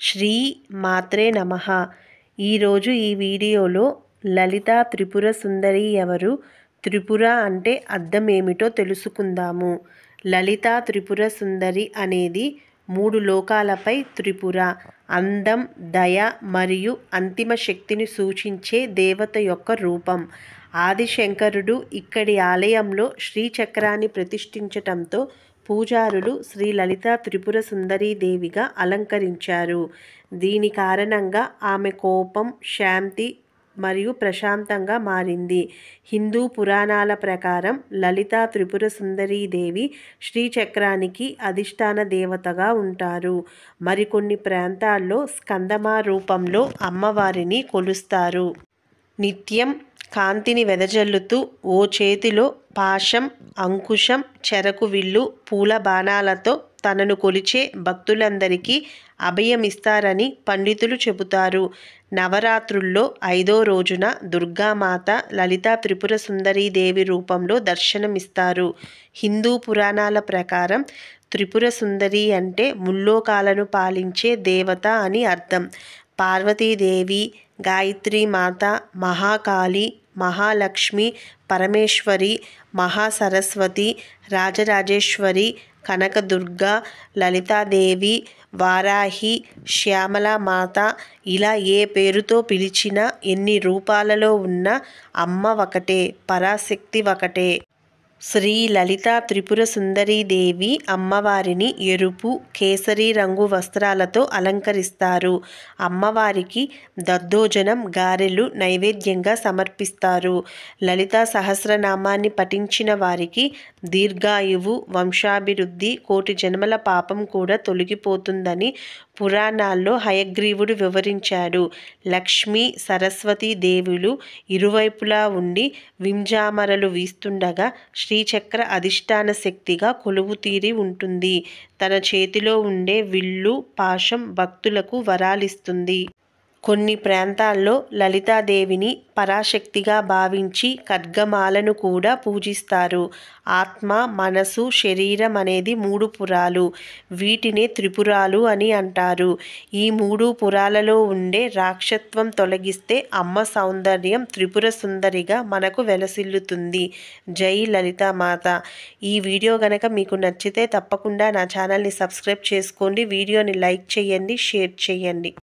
శ్రీ మాత్రే నమః. ఈరోజు ఈ వీడియోలో లలితా త్రిపుర సుందరి ఎవరు, త్రిపుర అంటే అర్థం ఏమిటో తెలుసుకుందాము. లలితా త్రిపుర సుందరి అనేది మూడు లోకాలపై త్రిపుర, అందం, దయ మరియు అంతిమ శక్తిని సూచించే దేవత యొక్క రూపం. ఆదిశంకరుడు ఇక్కడి ఆలయంలో శ్రీచక్రాన్ని ప్రతిష్ఠించటంతో పూజారులు శ్రీ లలితా త్రిపుర సుందరీదేవిగా అలంకరించారు. దీని కారణంగా ఆమె కోపం, శాంతి మరియు ప్రశాంతంగా మారింది. హిందూ పురాణాల ప్రకారం లలితా త్రిపుర సుందరీదేవి శ్రీచక్రానికి అధిష్టాన దేవతగా ఉంటారు. మరికొన్ని ప్రాంతాల్లో స్కందమా రూపంలో అమ్మవారిని కొలుస్తారు. నిత్యం కాంతిని వెదజల్లుతూ ఓ చేతిలో పాశం, అంకుశం, చెరకు విల్లు, పూల బాణాలతో తనను కొలిచే భక్తులందరికీ అభయమిస్తారని పండితులు చెబుతారు. నవరాత్రుల్లో 5వ రోజున దుర్గామాత లలితా త్రిపుర సుందరీదేవి రూపంలో దర్శనమిస్తారు. హిందూ పురాణాల ప్రకారం త్రిపుర సుందరి అంటే ముల్లోకాలను పాలించే దేవత అని అర్థం. పార్వతీదేవి, గాయత్రీమాత, మహాకాళి, మహాలక్ష్మి, పరమేశ్వరి, మహాసరస్వతి, రాజరాజేశ్వరి, కనకదుర్గ, లలితాదేవి, వారాహి, శ్యామలామాత ఇలా ఏ పేరుతో పిలిచినా, ఎన్ని రూపాలలో ఉన్నా అమ్మ ఒకటే, పరాశక్తి ఒకటే. శ్రీ లలితా త్రిపుర సుందరీదేవి అమ్మవారిని ఎరుపు, కేసరి రంగు వస్త్రాలతో అలంకరిస్తారు. అమ్మవారికి దద్దోజనం, గారెలు నైవేద్యంగా సమర్పిస్తారు. లలితా సహస్రనామాన్ని పఠించిన వారికి దీర్ఘాయువు, వంశాభివృద్ధి, కోటి జన్మల పాపం కూడా తొలగిపోతుందని పురాణాల్లో హయగ్రీవుడు వివరించాడు. లక్ష్మీ, సరస్వతి దేవులు ఇరువైపులా ఉండి వింజామరలు వీస్తుండగా శ్రీచక్ర అధిష్టాన శక్తిగా కొలువుతీరి ఉంటుంది. తన చేతిలో ఉండే విల్లు, పాశం భక్తులకు వరాలిస్తుంది. కొన్ని ప్రాంతాల్లో లలితాదేవిని పరాశక్తిగా భావించి ఖడ్గమాలను కూడా పూజిస్తారు. ఆత్మ, మనసు, శరీరం అనేది 3 పురాలు. వీటినే త్రిపురాలు అని అంటారు. ఈ 3 పురాలలో ఉండే రాక్షసత్వం తొలగిస్తే అమ్మ సౌందర్యం త్రిపుర సుందరిగా మనకు వెలసిల్లుతుంది. జై లలితామాత. ఈ వీడియో గనక మీకు నచ్చితే తప్పకుండా నా ఛానల్ని సబ్స్క్రైబ్ చేసుకోండి. వీడియోని లైక్ చేయండి, షేర్ చేయండి.